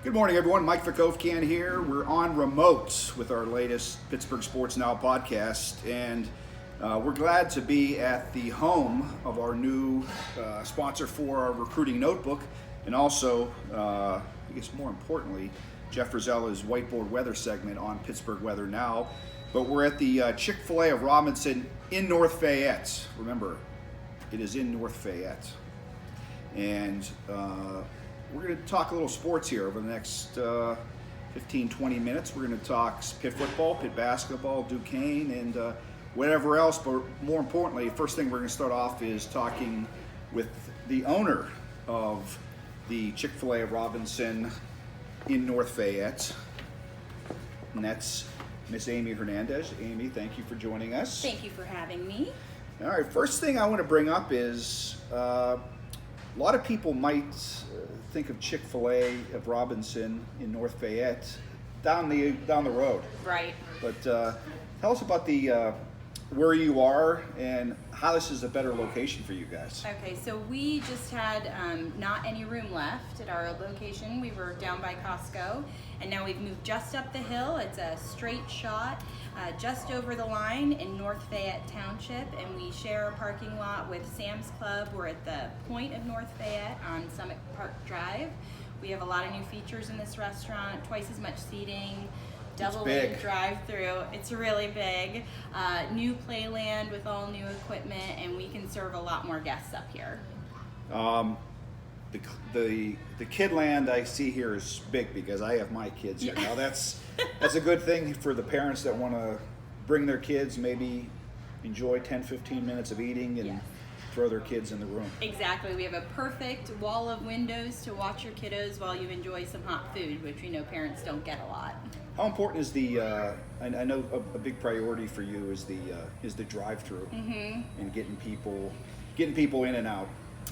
Good morning, everyone. Mike Vukovcan here. We're on remote with our latest Pittsburgh Sports Now podcast, and we're glad to be at the home of our new sponsor for our recruiting notebook, and also, I guess more importantly, Jeff Rosella's whiteboard weather segment on Pittsburgh Weather Now. But we're at the Chick-fil-A of Robinson in North Fayette. Remember, it is in North Fayette. And we're going to talk a little sports here over the next 15-20 minutes. We're going to talk Pitt football, Pitt basketball, Duquesne, and whatever else. But more importantly, first thing we're going to start off is talking with the owner of the Chick-fil-A of Robinson in North Fayette, and that's Miss Aimee Hernandez. Aimee, thank you for joining us. Thank you for having me. All right, first thing I want to bring up is a lot of people might think of Chick-fil-A of Robinson in North Fayette down the road. Right. But tell us about the where you are and how this is a better location for you guys. Okay, so we just had not any room left at our old location. We were down by Costco, and now we've moved just up the hill. It's a straight shot just over the line in North Fayette Township, and we share a parking lot with Sam's Club. We're at the point of North Fayette on Summit Park Drive. We have a lot of new features in this restaurant, twice as much seating, double lane drive-through. It's really big. New playland with all new equipment, and we can serve a lot more guests up here. The kid land I see here is big because I have my kids here. Now that's a good thing for the parents that want to bring their kids, maybe enjoy 10-15 minutes of eating and throw their kids in the room. Exactly. We have a perfect wall of windows to watch your kiddos while you enjoy some hot food, which we know parents don't get a lot. How important is the? I know a big priority for you is the drive-through and getting people in and out.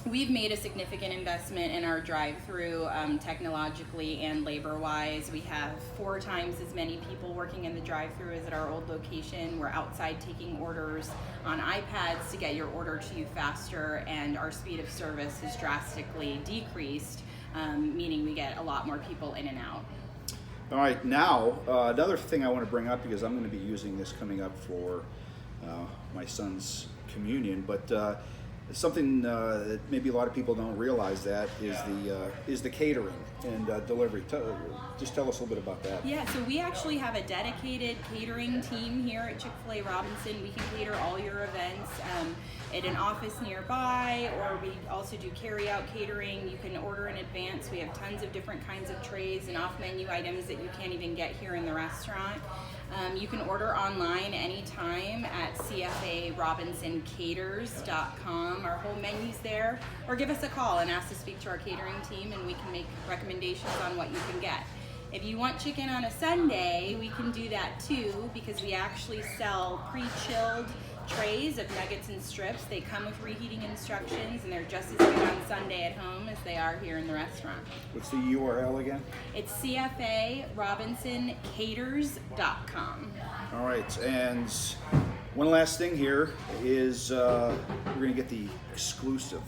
We've made a significant investment in our drive-through technologically and labor-wise. We have 4 times as many people working in the drive-through as at our old location. We're outside taking orders on iPads to get your order to you faster, and our speed of service has drastically decreased, meaning we get a lot more people in and out. All right, now another thing I want to bring up, because I'm going to be using this coming up for my son's communion, but something that maybe a lot of people don't realize that is the catering and delivery. Just tell us a little bit about that. Yeah, so we actually have a dedicated catering team here at Chick-fil-A Robinson. We can cater all your events at an office nearby, or we also do carry-out catering. You can order in advance. We have tons of different kinds of trays and off-menu items that you can't even get here in the restaurant. You can order online anytime at cfarobinsoncaters.com. Our whole menu's there. Or give us a call and ask to speak to our catering team, and we can make recommendations on what you can get. If you want chicken on a Sunday, we can do that too, because we actually sell pre-chilled trays of nuggets and strips. They come with reheating instructions, and they're just as good on Sunday at home as they are here in the restaurant. What's the URL again? It's cfarobinsoncaters.com. All right, and one last thing here is we're going to get the exclusive.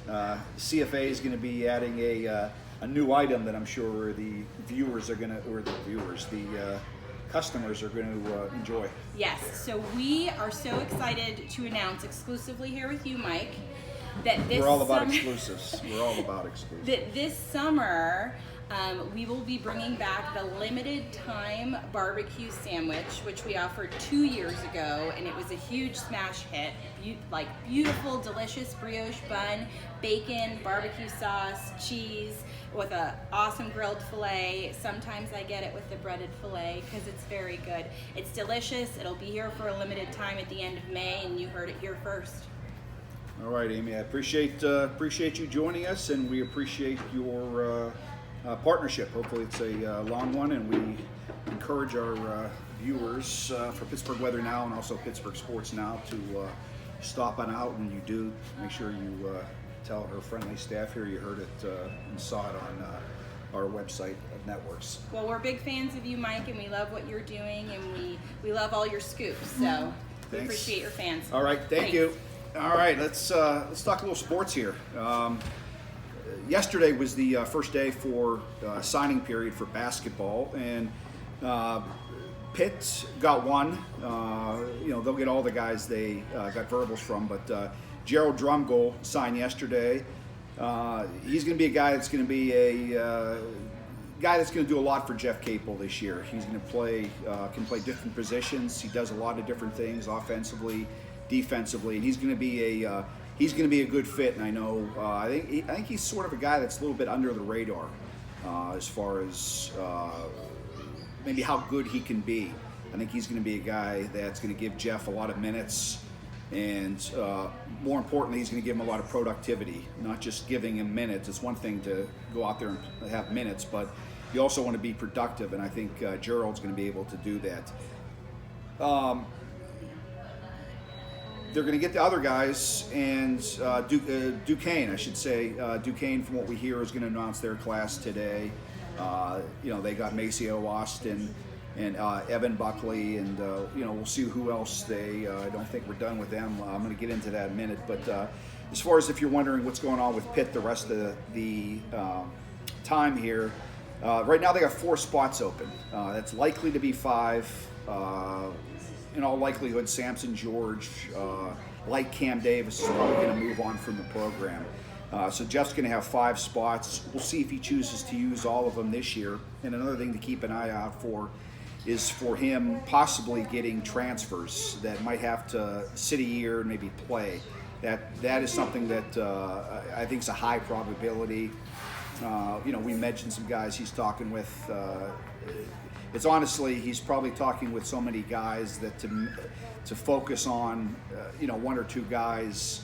CFA is going to be adding a new item that I'm sure the customers are going to enjoy. Yes, so we are so excited to announce exclusively here with you, Mike, that this We're all about exclusives. We're all about exclusives. That this summer we will be bringing back the limited time barbecue sandwich, which we offered 2 years ago, and it was a huge smash hit. Beautiful, delicious brioche bun, bacon, barbecue sauce, cheese, with an awesome grilled filet. Sometimes I get it with the breaded filet because it's very good. It's delicious. It'll be here for a limited time at the end of May, and you heard it here first. All right, Aimee, I appreciate you joining us, and we appreciate your partnership. Hopefully it's a long one, and we encourage our viewers for Pittsburgh Weather Now and also Pittsburgh Sports Now to stop on out. When you do, make sure you tell her friendly staff here you heard it and saw it on our website of networks. Well, we're big fans of you, Mike, and we love what you're doing, and we love all your scoops, so we appreciate your fans. All right, thank you. All right, let's talk a little sports here. yesterday was the first day for signing period for basketball, and Pitt got one. They'll get all the guys they got verbals from, but Gerald Drumgold signed yesterday. He's going to be a guy that's going to be a guy that's going to do a lot for Jeff Capel this year. He's going to can play different positions. He does a lot of different things, offensively, defensively, and he's going to be a good fit. And I know I think he's sort of a guy that's a little bit under the radar as far as maybe how good he can be. I think he's going to be a guy that's going to give Jeff a lot of minutes, and more importantly, he's going to give him a lot of productivity, not just giving him minutes. It's one thing to go out there and have minutes, but you also want to be productive, and I think Gerald's going to be able to do that. They're going to get the other guys, and Duquesne, I should say. Duquesne, from what we hear, is going to announce their class today. They got Maceo Austin and Evan Buckley, and we'll see who else I don't think we're done with them. I'm going to get into that in a minute, but as far as if you're wondering what's going on with Pitt the rest of the time here, right now they got 4 spots open. That's likely to be 5. In all likelihood, Samson George, like Cam Davis, is probably going to move on from the program. So Jeff's going to have 5 spots. We'll see if he chooses to use all of them this year. And another thing to keep an eye out for is for him possibly getting transfers that might have to sit a year and maybe play. That is something that I think is a high probability. We mentioned some guys he's talking with. It's honestly, he's probably talking with so many guys that to focus on, 1 or 2 guys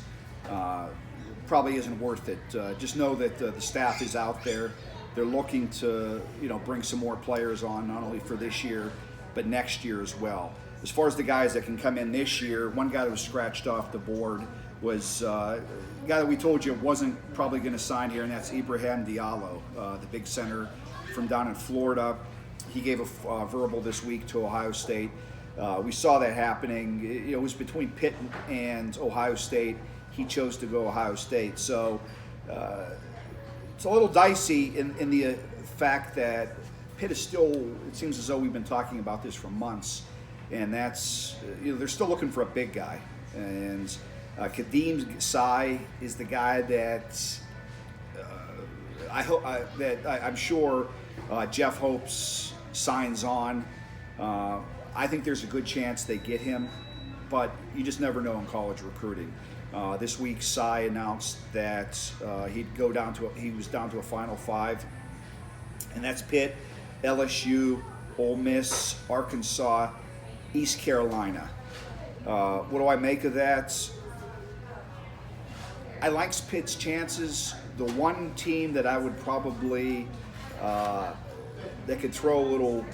probably isn't worth it. Just know that the staff is out there. They're looking to, bring some more players on, not only for this year, but next year as well. As far as the guys that can come in this year, one guy that was scratched off the board was a guy that we told you wasn't probably going to sign here, and that's Ibrahim Diallo, the big center from down in Florida. He gave a verbal this week to Ohio State. We saw that happening. It was between Pitt and Ohio State. He chose to go Ohio State. So it's a little dicey in the fact that Pitt is still, it seems as though we've been talking about this for months, and that's, they're still looking for a big guy. And Kadeem Sy is the guy that I'm sure Jeff hopes signs on. I think there's a good chance they get him, but you just never know in college recruiting. This week, Sy announced that he was down to a Final 5, and that's Pitt, LSU, Ole Miss, Arkansas, East Carolina. What do I make of that? I like Pitt's chances. The one team that I would probably that could throw a little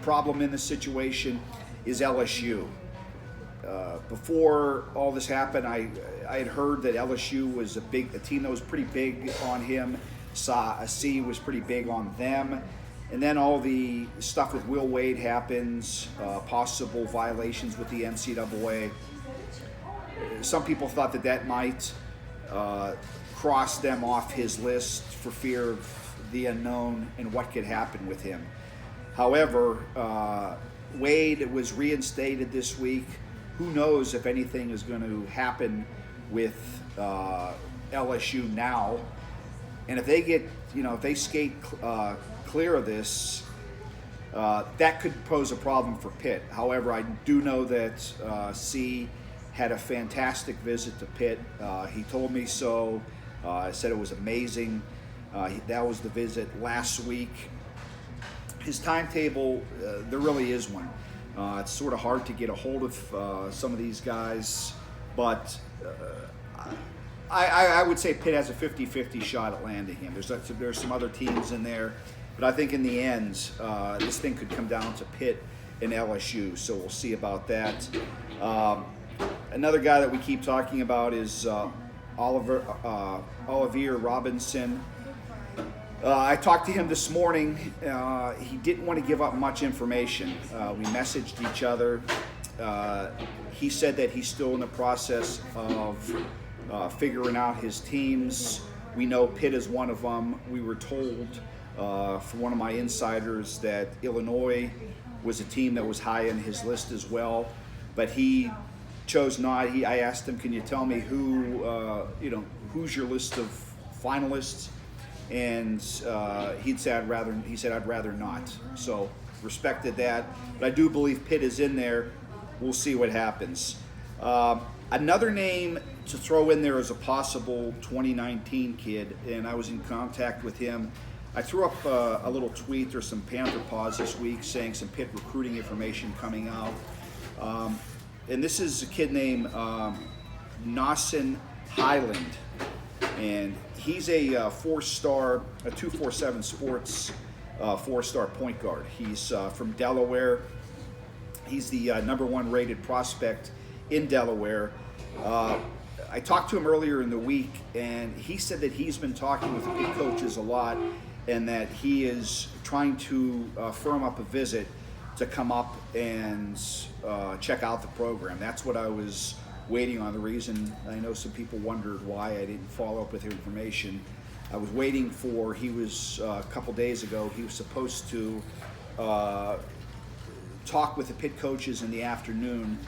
problem in the situation is LSU. Before all this happened, I had heard that LSU was a team that was pretty big on him. C was pretty big on them. And then all the stuff with Will Wade happens, possible violations with the NCAA. Some people thought that might cross them off his list for fear of the unknown and what could happen with him. However, Wade was reinstated this week. Who knows if anything is going to happen with LSU now. And if they get, if they skate clear of this, that could pose a problem for Pitt. However, I do know that C had a fantastic visit to Pitt. He told me so. Said it was amazing. That was the visit last week. His timetable, there really is one. It's sort of hard to get a hold of some of these guys, but I would say Pitt has a 50-50 shot at landing him. There's some other teams in there, but I think in the end, this thing could come down to Pitt and LSU, so we'll see about that. Another guy that we keep talking about is Olivier Robinson. I talked to him this morning. He didn't want to give up much information. We messaged each other. He said that he's still in the process of figuring out his teams. We know Pitt is one of them. We were told from one of my insiders that Illinois was a team that was high on his list as well, but he chose not. I asked him, "Can you tell me who's your list of finalists?" And he said, "I'd rather not." So respected that, but I do believe Pitt is in there. We'll see what happens. Another name to throw in there is a possible 2019 kid, and I was in contact with him. I threw up a little tweet. There's some Panther Paws this week saying some Pitt recruiting information coming out. And this is a kid named Nawson Highland. And he's a 4-star, a 247 Sports 4-star point guard. He's from Delaware. He's the #1 rated prospect in Delaware. I talked to him earlier in the week, and he said that he's been talking with the big coaches a lot, and that he is trying to firm up a visit to come up and check out the program. That's what I was waiting on. The reason I know some people wondered why I didn't follow up with the information. I was waiting for, he was a couple days ago, he was supposed to talk with the Pitt coaches in the afternoon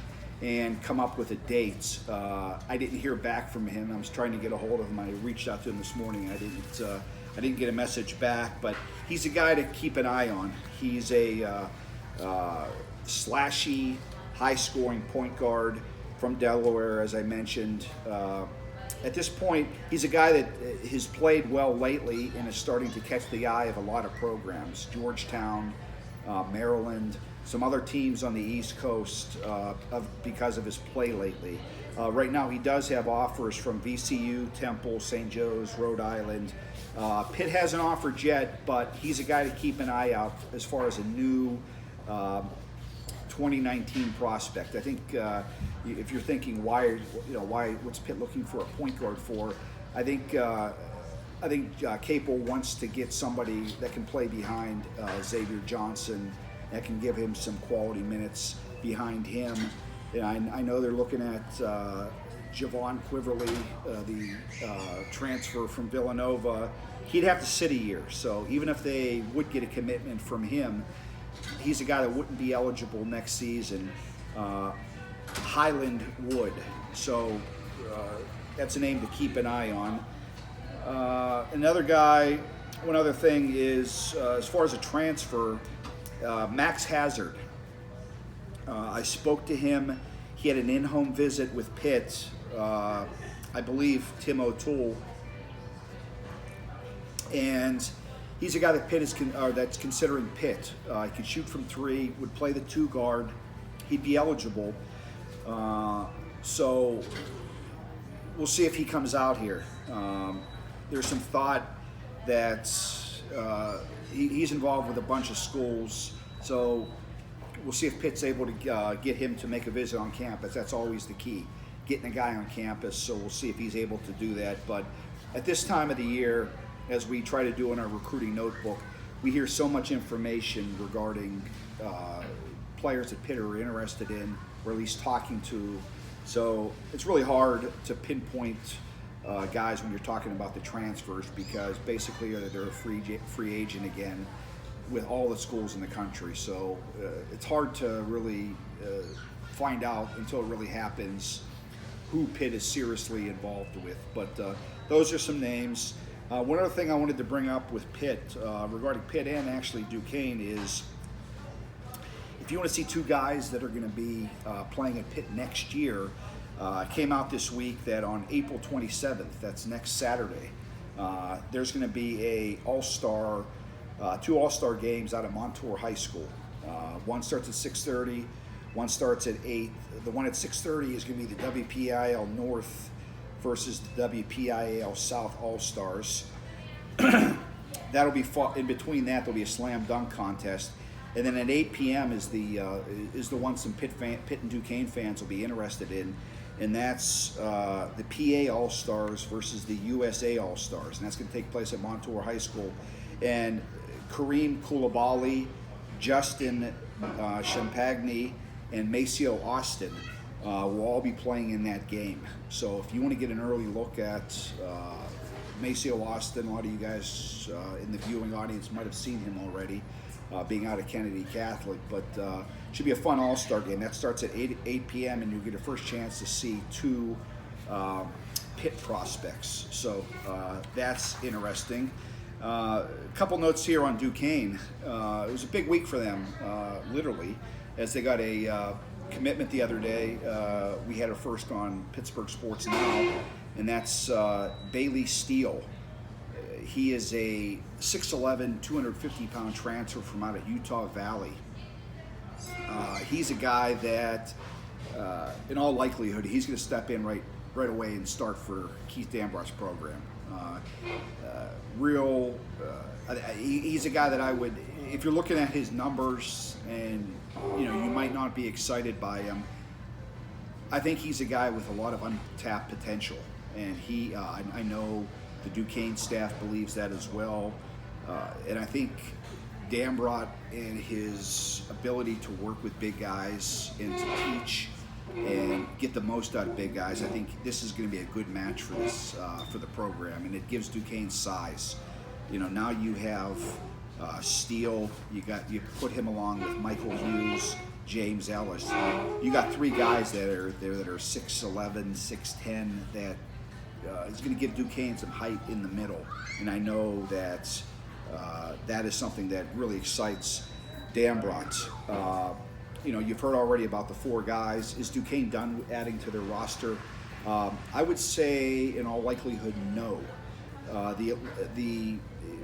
and come up with a date. I didn't hear back from him. I was trying to get a hold of him. I reached out to him this morning. I didn't get a message back, but he's a guy to keep an eye on. He's a slashy, high-scoring point guard from Delaware, as I mentioned. At this point, he's a guy that has played well lately and is starting to catch the eye of a lot of programs. Georgetown, Maryland, some other teams on the East Coast because of his play lately. Right now, he does have offers from VCU, Temple, St. Joe's, Rhode Island. Pitt hasn't offered yet, but he's a guy to keep an eye out as far as a new 2019 prospect. I think if you're thinking what's Pitt looking for a point guard for, I think Capel wants to get somebody that can play behind Xavier Johnson, that can give him some quality minutes behind him. And I know they're looking at Javon Quiverly, the transfer from Villanova. He'd have to sit a year, so even if they would get a commitment from him, he's a guy that wouldn't be eligible next season. Highland would, so that's a name to keep an eye on. Another guy, one other thing is, as far as a transfer, Max Hazard. I spoke to him. He had an in-home visit with Pitt. I believe Tim O'Toole, and he's a guy that Pitt is that's considering Pitt. He could shoot from 3, would play the 2 guard. He'd be eligible. So we'll see if he comes out here. There's some thought that he's involved with a bunch of schools. So we'll see if Pitt's able to get him to make a visit on campus. That's always the key, getting a guy on campus. So we'll see if he's able to do that. But at this time of the year, as we try to do in our recruiting notebook, we hear so much information regarding players that Pitt are interested in, or at least talking to. So it's really hard to pinpoint guys when you're talking about the transfers, because basically they're a free agent again with all the schools in the country. So it's hard to really find out until it really happens who Pitt is seriously involved with. But those are some names. One other thing I wanted to bring up with Pitt, regarding Pitt and actually Duquesne, is if you want to see 2 guys that are going to be playing at Pitt next year, it came out this week that on April 27th, that's next Saturday, there's going to be a all-star, 2 all-star games out of Montour High School. One starts at 6:30, one starts at 8. The one at 6:30 is going to be the WPIAL North versus the WPIAL South All-Stars. That'll be fought. In between that, there'll be a slam dunk contest, and then at 8 p.m. is the one some Pitt and Duquesne fans will be interested in, and that's the PA All-Stars versus the USA All-Stars, and that's going to take place at Montour High School. And Kareem Koulibaly, Justin Champagne, and Maceo Austin will all be playing in that game. So if you want to get an early look at Maceo Austin, a lot of you guys in the viewing audience might have seen him already, being out of Kennedy Catholic, but should be a fun all-star game. That starts at 8 p.m. and you'll get a first chance to see two Pitt prospects. So that's interesting. A couple notes here on Duquesne. It was a big week for them, literally, as they got a commitment the other day. We had a first on Pittsburgh Sports Now, and that's Bailey Steele. He is a 6'11", 250-pound transfer from out of Utah Valley. He's a guy that, in all likelihood, he's going to step in right away and start for Keith Dambrot's program. He's a guy that I would, if you're looking at his numbers and you might not be excited by him, I think he's a guy with a lot of untapped potential, and I know the Duquesne staff believes that as well, and I think Dambrot and his ability to work with big guys and to teach and get the most out of big guys, I think this is going to be a good match for this for the program, and it gives Duquesne size. Now you have Steele, you put him along with Michael Hughes, James Ellis. You got three guys that are there that are 6'11", 6'10", that is going to give Duquesne some height in the middle, and I know that that is something that really excites Dambrot. You've heard already about the four guys. Is Duquesne done adding to their roster? I would say, in all likelihood, no.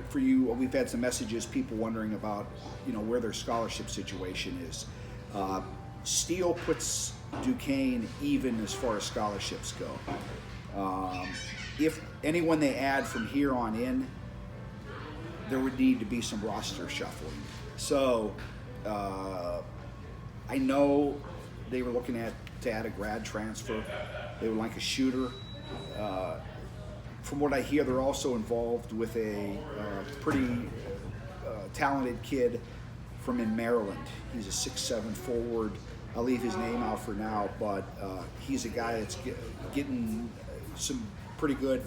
For you, we've had some messages, people wondering about, where their scholarship situation is. Steele puts Duquesne even as far as scholarships go. If anyone they add from here on in, there would need to be some roster shuffling. So, I know they were looking to add a grad transfer. They would like a shooter. From what I hear, they're also involved with a pretty talented kid from in Maryland. He's a 6'7" forward. I'll leave his name out for now, but he's a guy that's getting some pretty good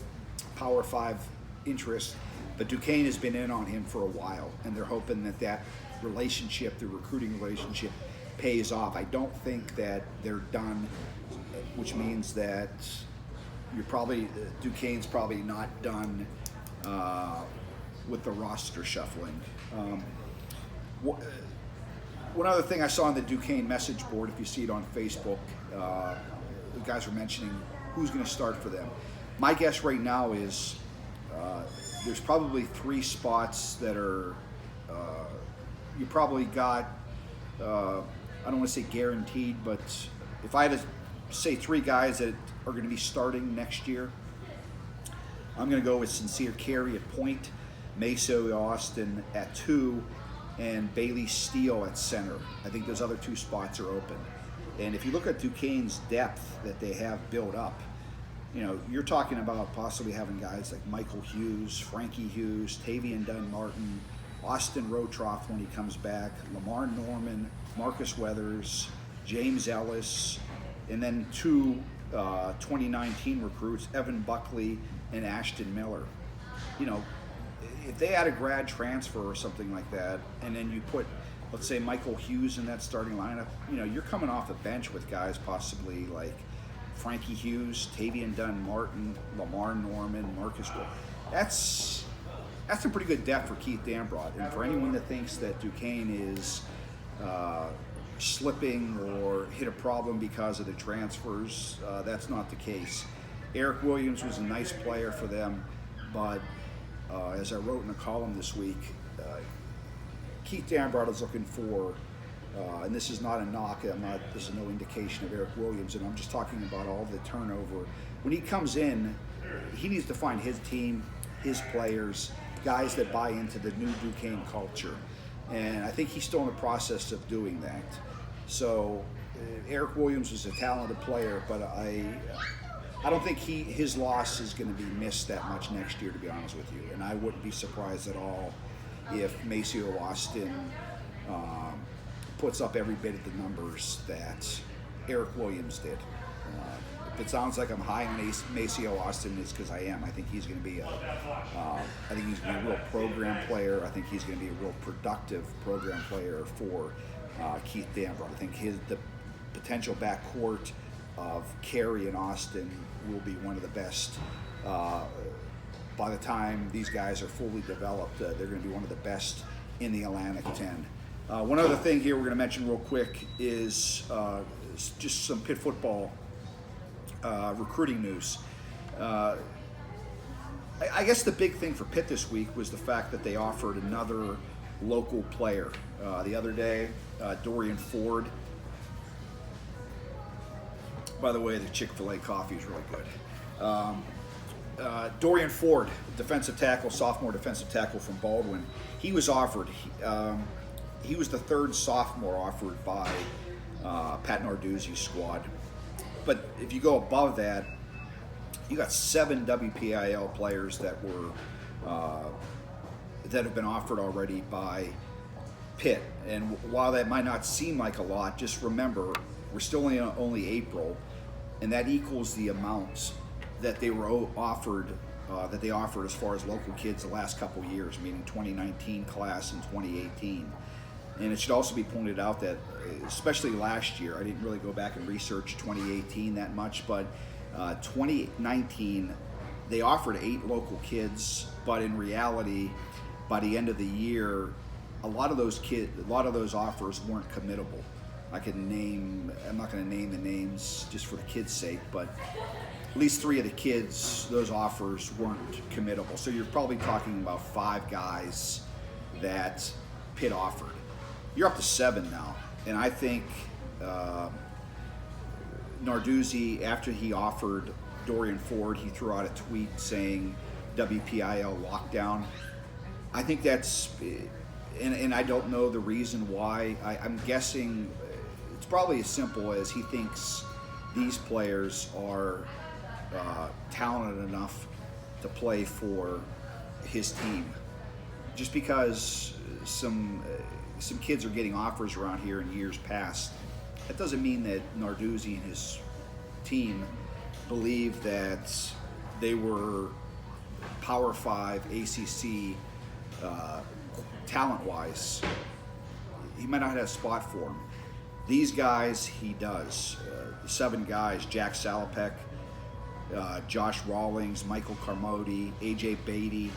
Power 5 interest. But Duquesne has been in on him for a while, and they're hoping that relationship, the recruiting relationship, pays off. I don't think that they're done, which means that Duquesne's probably not done with the roster shuffling. One other thing I saw on the Duquesne message board, if you see it on Facebook, the guys were mentioning who's going to start for them. My guess right now is there's probably three spots that are you probably got, I don't want to say guaranteed, but if I had to say three guys that are going to be starting next year, I'm going to go with Sincere Carey at point, Maceo Austin at 2, and Bailey Steele at center. I think those other two spots are open. And if you look at Duquesne's depth that they have built up, you're talking about possibly having guys like Michael Hughes, Frankie Hughes, Tavian Dunn Martin, Austin Rotroff when he comes back, Lamar Norman, Marcus Weathers, James Ellis, and then two 2019 recruits, Evan Buckley and Ashton Miller. If they had a grad transfer or something like that, and then you put, let's say, Michael Hughes in that starting lineup, you're coming off the bench with guys possibly like Frankie Hughes, Tavian Dunn Martin, Lamar Norman, Marcus Wood. That's a pretty good depth for Keith Dambrot. And for anyone that thinks that Duquesne is slipping or hit a problem because of the transfers, that's not the case. Eric Williams was a nice player for them, but as I wrote in a column this week, Keith Dambrot is looking for, and this is not a knock, this is no indication of Eric Williams, and I'm just talking about all the turnover. When he comes in, he needs to find his team, his players, guys that buy into the new Duquesne culture. And I think he's still in the process of doing that. So Eric Williams is a talented player, but I don't think his loss is going to be missed that much next year, to be honest with you. And I wouldn't be surprised at all if Maceo Austin puts up every bit of the numbers that Eric Williams did. if it sounds like I'm high on Maceo Austin, it's because I am. I think he's going to be a real program player. I think he's going to be a real productive program player for Keith Danville. I think the potential backcourt of Carey and Austin will be one of the best. By the time these guys are fully developed, they're going to be one of the best in the Atlantic 10. One other thing here we're going to mention real quick is just some Pitt football recruiting news. I guess the big thing for Pitt this week was the fact that they offered another local player. The other day, Dorian Ford. By the way, the Chick-fil-A coffee is really good. Dorian Ford, defensive tackle, sophomore defensive tackle from Baldwin. He was offered. He was the third sophomore offered by Pat Narduzzi's squad. But if you go above that, you got 7 WPIL players that have been offered already by Pitt. And while that might not seem like a lot, just remember we're still in only April, and that equals the amounts that they were offered. That they offered as far as local kids the last couple of years, meaning 2019 class and 2018. And it should also be pointed out that, especially last year, I didn't really go back and research 2018 that much, but 2019, they offered 8 local kids, but in reality, by the end of the year, a lot of those offers weren't committable. I'm not going to name the names just for the kids' sake, but at least 3 of the kids, those offers weren't committable. So you're probably talking about 5 guys that Pitt offered. You're up to 7 now, and I think Narduzzi, after he offered Dorian Ford, he threw out a tweet saying WPIL lockdown. I think that's, and I don't know the reason why. I'm guessing it's probably as simple as he thinks these players are talented enough to play for his team. Just because some kids are getting offers around here in years past, that doesn't mean that Narduzzi and his team believe that they were Power 5 ACC talent-wise. He might not have a spot for them. These guys, he does. 7 guys: Jack Salopek, Josh Rawlings, Michael Carmody, AJ Beatty,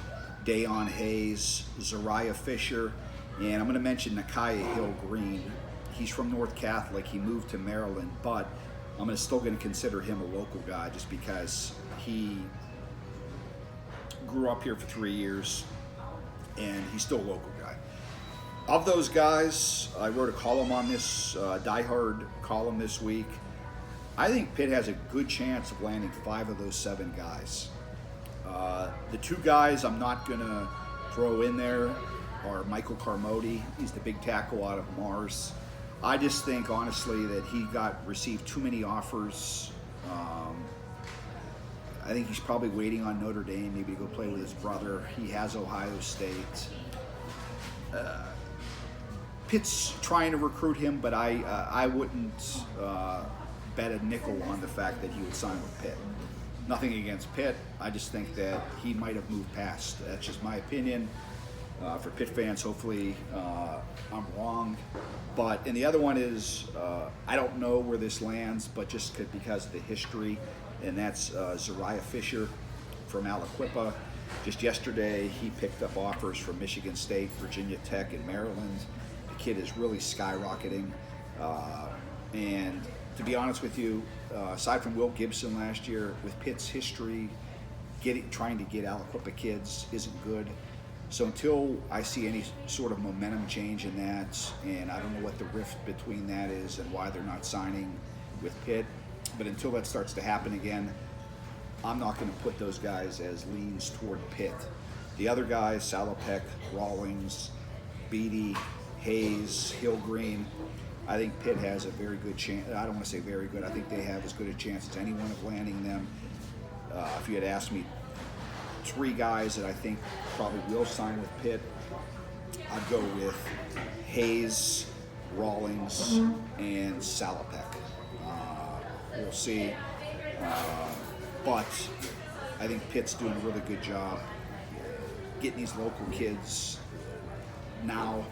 Dayon Hayes, Zariah Fisher, and I'm going to mention Nakiah Hill Green. He's from North Catholic. He moved to Maryland, but I'm still going to consider him a local guy just because he grew up here for 3 years, and he's still a local guy. Of those guys, I wrote a column on this, diehard column this week. I think Pitt has a good chance of landing 5 of those 7 guys. The 2 guys I'm not going to throw in there are Michael Carmody. He's the big tackle out of Mars. I just think, honestly, that he received too many offers. I think he's probably waiting on Notre Dame, maybe to go play with his brother. He has Ohio State. Pitt's trying to recruit him, but I wouldn't bet a nickel on the fact that he would sign with Pitt. Nothing against Pitt. I just think that he might have moved past. That's just my opinion. For Pitt fans, hopefully I'm wrong. And the other one is, I don't know where this lands, but just because of the history, and that's Zariah Fisher from Aliquippa. Just yesterday, he picked up offers from Michigan State, Virginia Tech, and Maryland. The kid is really skyrocketing. And to be honest with you, aside from Will Gibson last year, with Pitt's history, trying to get Aliquippa kids isn't good. So until I see any sort of momentum change in that, and I don't know what the rift between that is and why they're not signing with Pitt, but until that starts to happen again, I'm not going to put those guys as leans toward Pitt. The other guys, Salopek, Rawlings, Beatty, Hayes, Hillgreen, I think Pitt has a very good chance. I don't want to say very good. I think they have as good a chance as anyone of landing them. If you had asked me 3 guys that I think probably will sign with Pitt, I'd go with Hayes, Rawlings, and Salopek. We'll see. But I think Pitt's doing a really good job getting these local kids now,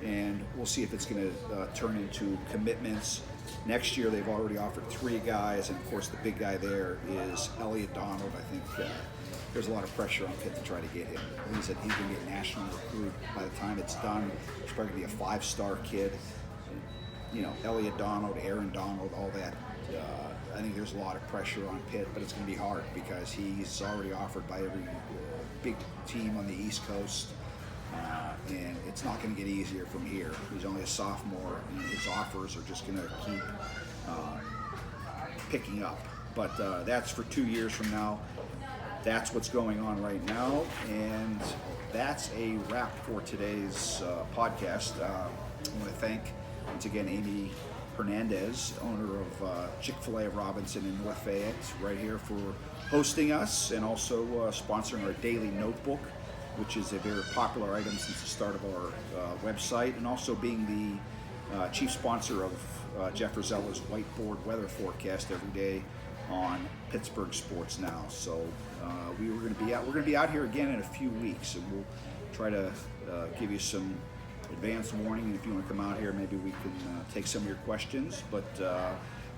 and we'll see if it's going to turn into commitments. Next year, they've already offered 3 guys, and of course, the big guy there is Elliot Donald. I think there's a lot of pressure on Pitt to try to get him. He said he's going to be a national recruit by the time it's done. He's probably going to be a 5-star kid. You know, Elliot Donald, Aaron Donald, all that. I think there's a lot of pressure on Pitt, but it's going to be hard because he's already offered by every big team on the East Coast, and it's not going to get easier from here. He's only a sophomore, and his offers are just going to keep picking up. But that's for 2 years from now. That's what's going on right now, and that's a wrap for today's podcast. I want to thank, once again, Aimee Hernandez, owner of Chick-fil-A Robinson in North Fayette, right here for hosting us, and also sponsoring our daily notebook, which is a very popular item since the start of our website, and also being the chief sponsor of Jeff Rosella's whiteboard weather forecast every day on Pittsburgh Sports Now. So we're going to be out here again in a few weeks, and we'll try to give you some advance warning, and if you want to come out here, maybe we can take some of your questions. But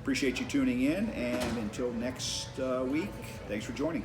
appreciate you tuning in, and until next week, thanks for joining.